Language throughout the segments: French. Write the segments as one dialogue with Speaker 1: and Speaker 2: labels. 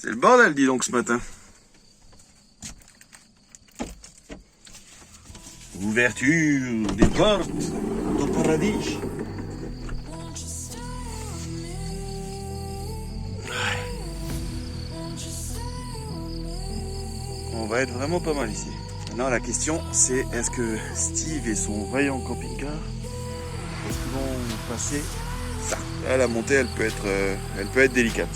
Speaker 1: C'est le bordel, dis donc, ce matin. Ouverture des portes au paradis. On va être vraiment pas mal ici. Maintenant, la question, c'est est-ce que Steve et son vaillant camping-car est-ce qu'ils vont passer ça? Là, la montée, elle peut être délicate.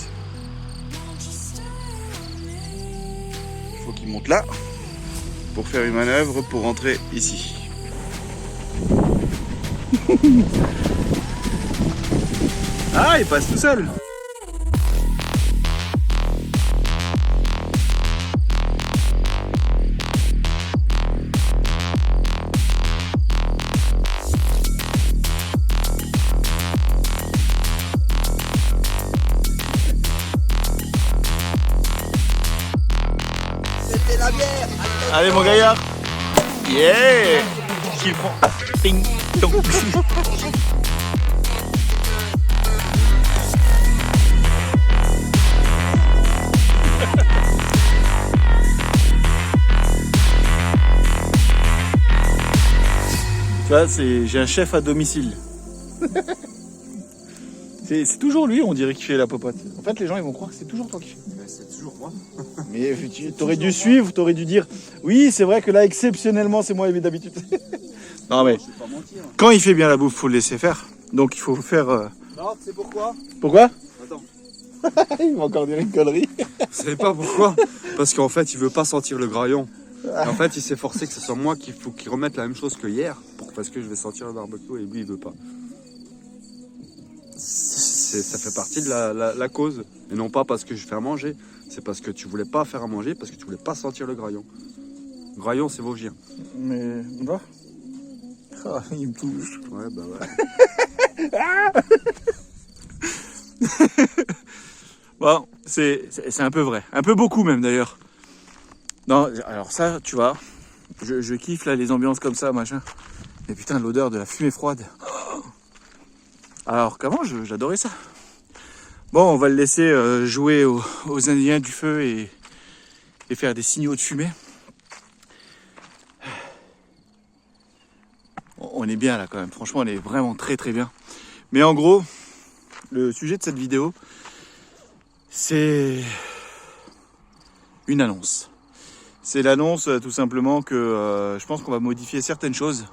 Speaker 1: Il faut qu'ils montent là pour faire une manœuvre pour rentrer ici. Ah, il passe tout seul.
Speaker 2: La bière.
Speaker 1: Allez mon gaillard. Yeah. Qui prend. Ping dong. Tu vois, j'ai un chef à domicile. C'est toujours lui, on dirait, qui fait la popote. En fait, les gens ils vont croire que c'est toujours toi qui fais.
Speaker 2: C'est toujours moi.
Speaker 1: Mais tu aurais dû suivre, tu aurais dû dire oui, c'est vrai que là, exceptionnellement, c'est moi d'habitude. Non, mais
Speaker 2: Je vais pas mentir.
Speaker 1: quand il fait bien la bouffe, faut le laisser faire. Donc il faut faire.
Speaker 2: Non, c'est pourquoi?
Speaker 1: Pourquoi?
Speaker 2: Attends.
Speaker 1: Il va encore dire une connerie.
Speaker 2: Vous savez pas pourquoi? Parce qu'en fait, il veut pas sentir le graillon. Et en fait, il s'est forcé que ce soit moi qu'il faut qu'il remette la même chose que hier. Parce que je vais sentir le barbecue et lui, il veut pas. Ça fait partie de la cause. Et non pas parce que je fais à manger. C'est parce que tu voulais pas faire à manger, parce que tu voulais pas sentir le graillon. Graillon, c'est vosgien.
Speaker 1: Mais. Bah. Ah, il me touche.
Speaker 2: Ouais, bah ouais.
Speaker 1: Bon, c'est un peu vrai. Un peu beaucoup même d'ailleurs. Non, alors ça, tu vois, je kiffe là les ambiances comme ça, machin. Mais putain, l'odeur de la fumée froide. Alors qu'avant, j'adorais ça. Bon, on va le laisser jouer aux Indiens du feu et faire des signaux de fumée. On est bien là quand même, franchement on est vraiment très très bien. Mais en gros, le sujet de cette vidéo, c'est une annonce. C'est l'annonce tout simplement que je pense qu'on va modifier certaines choses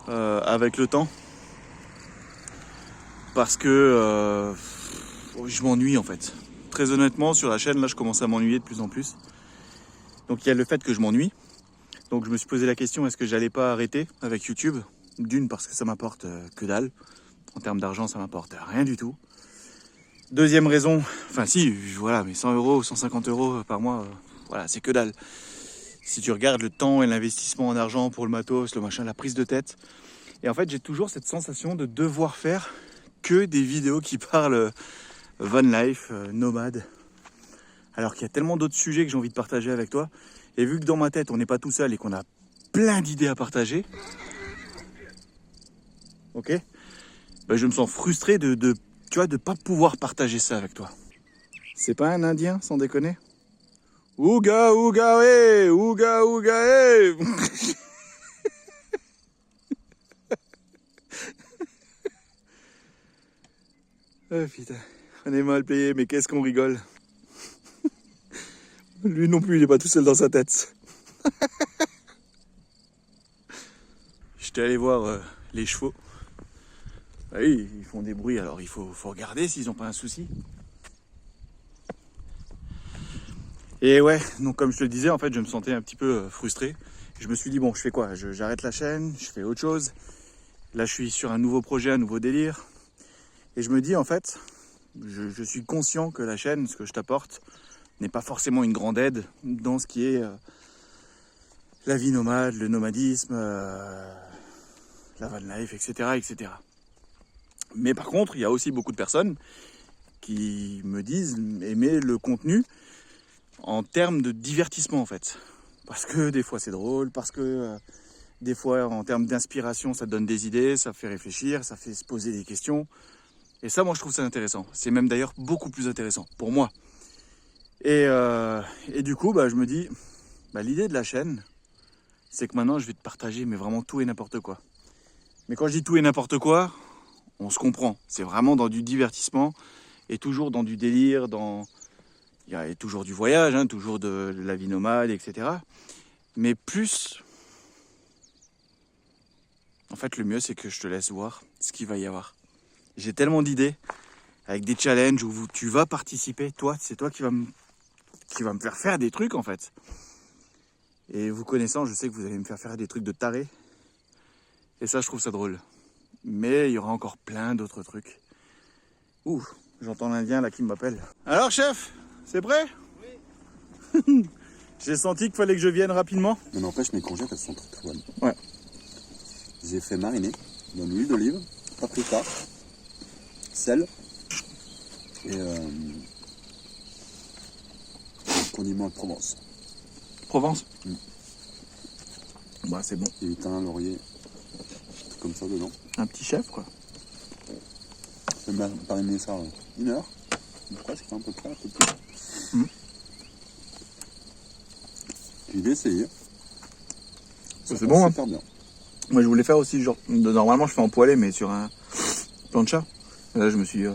Speaker 1: avec le temps. Parce que je m'ennuie en fait. Très honnêtement, sur la chaîne, là je commence à m'ennuyer de plus en plus. Donc il y a le fait que je m'ennuie. Donc je me suis posé la question, est-ce que j'allais pas arrêter avec YouTube? D'une, parce que ça m'apporte que dalle. En termes d'argent, ça m'apporte rien du tout. Deuxième raison, enfin si, voilà, mais 100 euros, 150 euros par mois, voilà, c'est que dalle. Si tu regardes le temps et l'investissement en argent pour le matos, le machin, la prise de tête. Et en fait, j'ai toujours cette sensation de devoir faire que des vidéos qui parlent van life, nomade. Alors qu'il y a tellement d'autres sujets que j'ai envie de partager avec toi. Et vu que dans ma tête, on n'est pas tout seul et qu'on a plein d'idées à partager, ok, ben je me sens frustré de pas pouvoir partager ça avec toi. C'est pas un Indien, sans déconner? Ouga, ouga, eh! Ouga, ouga, eh! Oh putain, on est mal payé, mais qu'est-ce qu'on rigole. Lui non plus, il est pas tout seul dans sa tête. J'étais allé voir les chevaux. Ah oui, ils font des bruits, alors il faut regarder s'ils n'ont pas un souci. Et ouais, donc comme je te le disais, en fait, je me sentais un petit peu frustré. Je me suis dit, bon, je fais quoi? J'arrête la chaîne, je fais autre chose. Là, je suis sur un nouveau projet, un nouveau délire. Et je me dis, en fait, je suis conscient que la chaîne, ce que je t'apporte, n'est pas forcément une grande aide dans ce qui est la vie nomade, le nomadisme, la van life, etc., etc. Mais par contre, il y a aussi beaucoup de personnes qui me disent aimer le contenu en termes de divertissement en fait. Parce que des fois c'est drôle, parce que des fois en termes d'inspiration ça te donne des idées, ça fait réfléchir, ça fait se poser des questions. Et ça moi je trouve ça intéressant. C'est même d'ailleurs beaucoup plus intéressant pour moi. Et du coup, bah, je me dis, bah, l'idée de la chaîne, c'est que maintenant je vais te partager mais vraiment tout et n'importe quoi. Mais quand je dis tout et n'importe quoi, on se comprend. C'est vraiment dans du divertissement et toujours dans du délire, il y a toujours du voyage, hein, toujours de la vie nomade, etc. Mais plus, en fait, le mieux c'est que je te laisse voir ce qu'il va y avoir. J'ai tellement d'idées avec des challenges où tu vas participer. Toi, c'est toi qui va me faire faire des trucs en fait. Et vous connaissant, je sais que vous allez me faire faire des trucs de taré. Et ça, je trouve ça drôle. Mais il y aura encore plein d'autres trucs. Ouh, j'entends l'Indien là qui m'appelle. Alors chef, c'est prêt? Oui. J'ai senti qu'il fallait que je vienne rapidement.
Speaker 2: Mais n'empêche, mes courgettes, elles sont très très bonnes.
Speaker 1: Ouais.
Speaker 2: J'ai fait mariner dans l'huile d'olive, paprika, sel et condiment de Provence.
Speaker 1: Provence. Bah c'est bon.
Speaker 2: Et du thym, laurier, comme ça dedans.
Speaker 1: Un petit chef quoi.
Speaker 2: Je vais mariner ça 1 heure, presque un peu près, un peu plus. Puis je vais essayer.
Speaker 1: C'est bon,
Speaker 2: super bien.
Speaker 1: Moi je voulais faire aussi genre, normalement je fais en poêlée mais sur un plancha. Et là je me suis et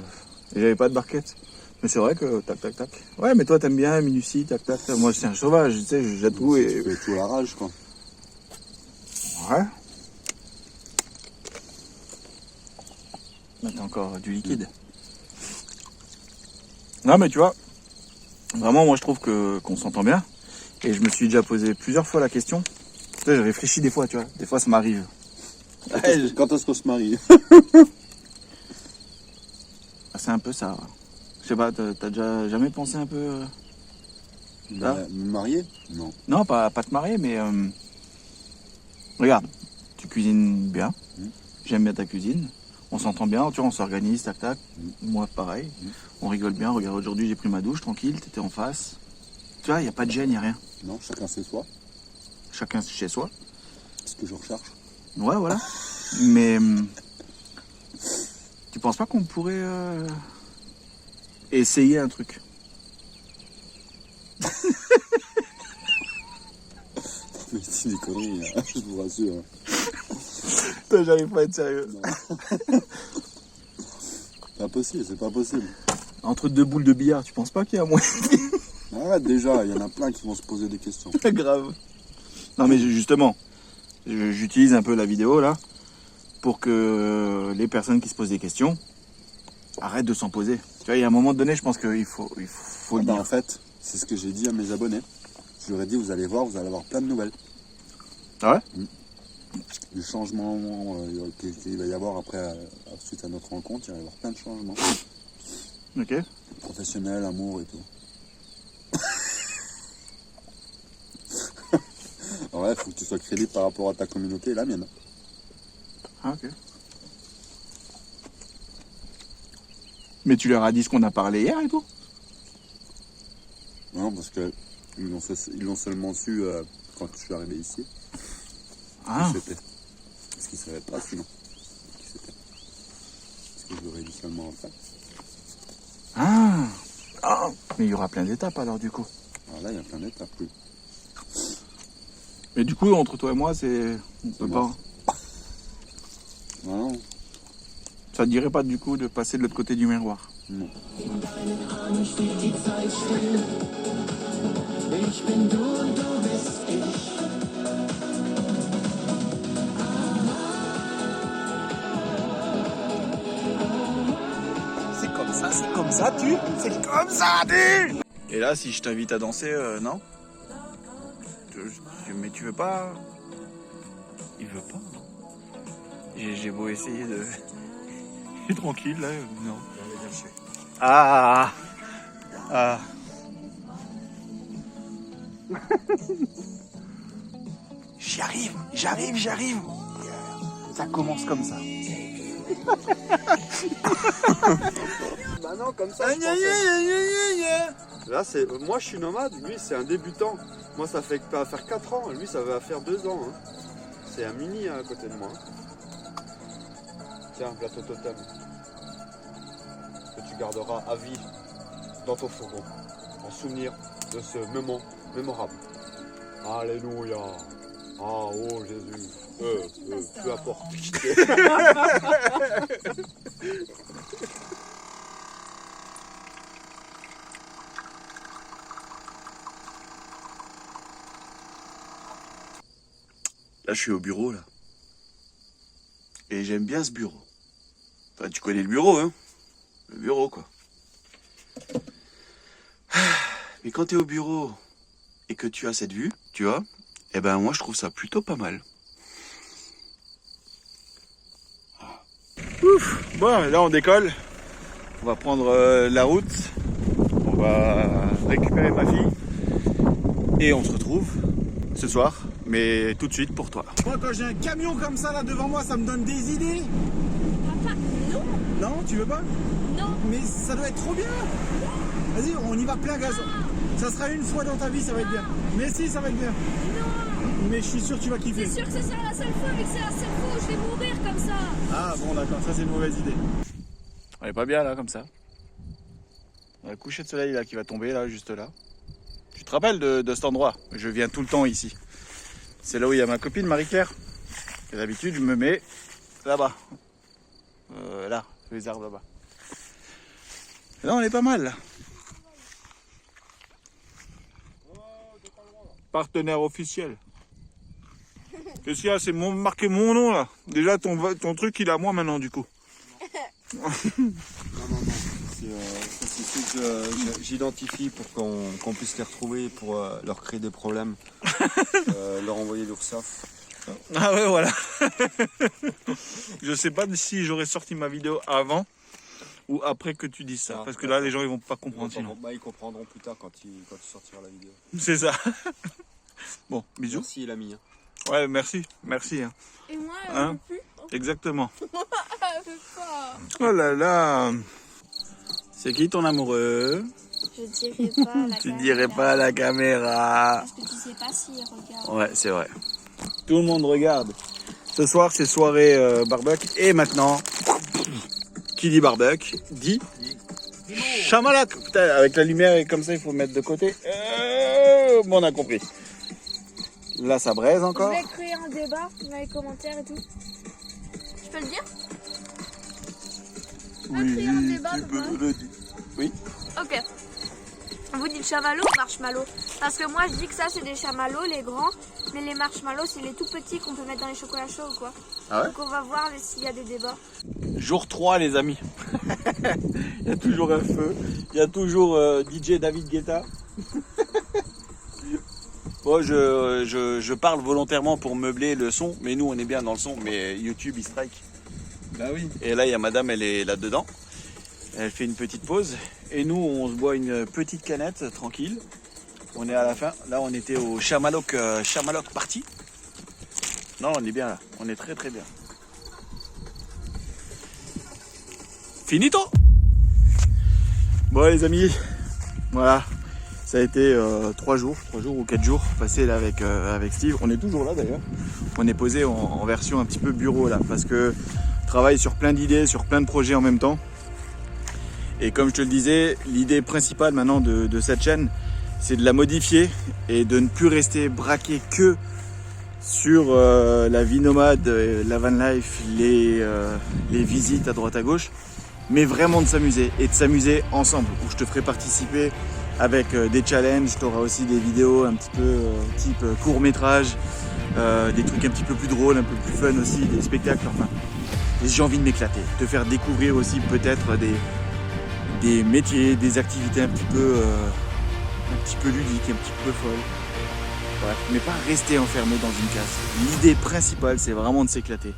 Speaker 1: j'avais pas de barquette. Mais c'est vrai que tac tac tac. Ouais mais toi t'aimes bien minutie, tac tac tac. Moi c'est un sauvage, tu sais, je jette tout et.
Speaker 2: Tu fais tout à la rage quoi.
Speaker 1: Ouais. Là t'as encore du liquide. Non mais tu vois, vraiment moi je trouve qu'on s'entend bien. Et je me suis déjà posé plusieurs fois la question. Tu sais, je réfléchis des fois, tu vois. Des fois ça m'arrive.
Speaker 2: Quand est-ce qu'on se marie?
Speaker 1: C'est un peu ça. Ouais. Je sais pas, t'as déjà jamais pensé un peu
Speaker 2: Me marier? Non.
Speaker 1: Non, pas te marier, mais regarde, tu cuisines bien. J'aime bien ta cuisine. On s'entend bien, tu vois, on s'organise, tac tac. Moi pareil. On rigole bien. Regarde, aujourd'hui j'ai pris ma douche tranquille, t'étais en face. Tu vois, il n'y a pas de gêne, il n'y a rien.
Speaker 2: Non, chacun chez soi.
Speaker 1: Chacun chez soi.
Speaker 2: C'est ce que je recherche.
Speaker 1: Ouais, voilà. Mais tu penses pas qu'on pourrait essayer un truc?
Speaker 2: Mais c'est des conneries, hein, je vous rassure.
Speaker 1: Putain, j'arrive pas à être sérieux.
Speaker 2: Pas possible, c'est pas possible.
Speaker 1: Entre 2 boules de billard, tu penses pas qu'il y a moyen?
Speaker 2: Arrête déjà, il y en a plein qui vont se poser des questions.
Speaker 1: Grave. Non mais justement, j'utilise un peu la vidéo là pour que les personnes qui se posent des questions arrêtent de s'en poser. Tu vois, il y a un moment donné, je pense qu'il faut le dire.
Speaker 2: En fait, c'est ce que j'ai dit à mes abonnés. Je leur ai dit, vous allez voir, vous allez avoir plein de nouvelles.
Speaker 1: Ah ouais?
Speaker 2: Du changement qu'il va y avoir après, suite à notre rencontre, il va y avoir plein de changements.
Speaker 1: Ok.
Speaker 2: Professionnel, amour et tout. Ouais, il faut que tu sois crédible par rapport à ta communauté et la mienne.
Speaker 1: Ah ok. Mais tu leur as dit ce qu'on a parlé hier et tout?
Speaker 2: Non, parce que ils l'ont seulement su quand je suis arrivé ici.
Speaker 1: Ah.
Speaker 2: Qui c'était. Parce qu'ils ne savaient pas sinon. Qui c'était. Parce que je l'aurais dit seulement après.
Speaker 1: Ah. Ah. Mais il y aura plein d'étapes alors du coup.
Speaker 2: Alors là, il y a plein d'étapes. Oui.
Speaker 1: Mais du coup, entre toi et moi, c'est... On peut pas...
Speaker 2: Non, non.
Speaker 1: Ça te dirait pas du coup de passer de l'autre côté du miroir?
Speaker 2: Non.
Speaker 1: C'est comme ça, c'est comme ça, tu... Et là, si je t'invite à danser, non? Mais tu veux pas? Il veut pas. J'ai beau essayer de... Il est tranquille, là, non. Ah. Ah. J'arrive. Ça commence comme ça.
Speaker 2: Bah non, comme ça. Là, c'est moi, je suis nomade. Lui, c'est un débutant. Moi, ça fait pas faire 4 ans. Lui, ça va faire 2 ans. Hein. C'est un mini à côté de moi. Tiens, plateau totem. Que tu garderas à vie dans ton fourgon. en souvenir de ce moment mémorable. Alléluia. Ah, oh Jésus. Peu importe.
Speaker 1: Là, je suis au bureau, là. Et j'aime bien ce bureau. Enfin, tu connais le bureau, hein? Le bureau, quoi. Mais quand tu es au bureau et que tu as cette vue, tu vois, eh ben moi, je trouve ça plutôt pas mal. Ouf! Bon, là, on décolle. On va prendre la route. On va récupérer ma fille. Et on se retrouve ce soir, mais tout de suite pour toi. Moi, quand j'ai un camion comme ça là devant moi, ça me donne des idées.
Speaker 3: Papa, non.
Speaker 1: Non, tu veux pas?
Speaker 3: Non.
Speaker 1: Mais ça doit être trop bien. Vas-y, on y va plein gaz. Ça sera une fois dans ta vie, ça va être bien. Mais si, ça va être bien.
Speaker 3: Non.
Speaker 1: Mais je suis sûr que tu vas kiffer.
Speaker 3: C'est sûr que ce sera la seule fois, mais que c'est la seule fois où je vais mourir comme ça.
Speaker 1: Ah bon, d'accord, ça c'est une mauvaise idée. On est pas bien là, comme ça. On a le coucher de soleil là qui va tomber là, juste là. Tu te rappelles de cet endroit? Je viens tout le temps ici. C'est là où il y a ma copine Marie-Claire. Et d'habitude, je me mets là-bas. Là, sur les arbres là-bas. Et là, on est pas mal. Là. Partenaire officiel. Qu'est-ce qu'il y a? C'est marqué mon nom là. Déjà, ton truc, il est à moi maintenant du coup.
Speaker 2: Non. C'est ceux que j'identifie pour qu'on puisse les retrouver, pour leur créer des problèmes, leur envoyer l'URSSAF.
Speaker 1: Ah ouais, voilà. Je sais pas si j'aurais sorti ma vidéo avant ou après que tu dises ça. Parce que là, les gens ils vont pas comprendre sinon.
Speaker 2: Ils comprendront plus tard quand tu sortiras la vidéo.
Speaker 1: C'est ça. Bon, bisous.
Speaker 2: Merci l'ami.
Speaker 1: Ouais, merci. Merci. Hein.
Speaker 3: Et moi,
Speaker 1: Hein
Speaker 3: plus.
Speaker 1: Exactement.
Speaker 3: Je veux pas.
Speaker 1: Oh là là. C'est qui ton amoureux?
Speaker 3: Je dirais pas à la
Speaker 1: Tu
Speaker 3: caméra.
Speaker 1: dirais pas à la caméra.
Speaker 3: Parce que tu sais pas s'il regarde.
Speaker 1: Ouais, c'est vrai. Tout le monde regarde. Ce soir, c'est soirée barbecue. Et maintenant, qui dit barbecue dit chamallow. Putain, avec la lumière et comme ça, il faut mettre de côté. Bon, on a compris. Là, ça braise encore.
Speaker 3: Je vais créer un débat dans les commentaires et tout. Je peux le dire? créer un débat,
Speaker 1: tu peux
Speaker 3: papa.
Speaker 1: le dire. Oui.
Speaker 3: Ok. Vous dites chamallow ou marshmallow? Parce que moi je dis que ça c'est des chamallows, les grands, mais les marshmallows c'est les tout petits qu'on peut mettre dans les chocolats chauds ou quoi.
Speaker 1: Ah ouais?
Speaker 3: Donc on va voir s'il y a des débats.
Speaker 1: Jour 3, les amis. Il y a toujours un feu. Il y a toujours DJ David Guetta. Bon, je parle volontairement pour meubler le son, mais nous on est bien dans le son, mais YouTube il strike.
Speaker 2: Bah oui.
Speaker 1: Et là, il y a madame, elle est là-dedans. Elle fait une petite pause. Et nous, on se boit une petite canette, tranquille. On est à la fin. Là, on était au chamallow party. Non, on est bien là. On est très très bien. Finito! Bon, les amis, voilà. Ça a été 3 jours ou 4 jours passés là avec Steve. On est toujours là d'ailleurs. On est posé en version un petit peu bureau là, parce que travaille sur plein d'idées, sur plein de projets en même temps. Et comme je te le disais, l'idée principale maintenant de cette chaîne, c'est de la modifier et de ne plus rester braqué que sur la vie nomade, la van life, les visites à droite à gauche, mais vraiment de s'amuser et de s'amuser ensemble, où je te ferai participer avec des challenges, tu auras aussi des vidéos un petit peu type court métrage, des trucs un petit peu plus drôles, un peu plus fun aussi, des spectacles, enfin. Et j'ai envie de m'éclater, te faire découvrir aussi peut-être des métiers, des activités un petit peu ludiques, un petit peu folles. Bref, mais pas rester enfermé dans une case. L'idée principale, c'est vraiment de s'éclater.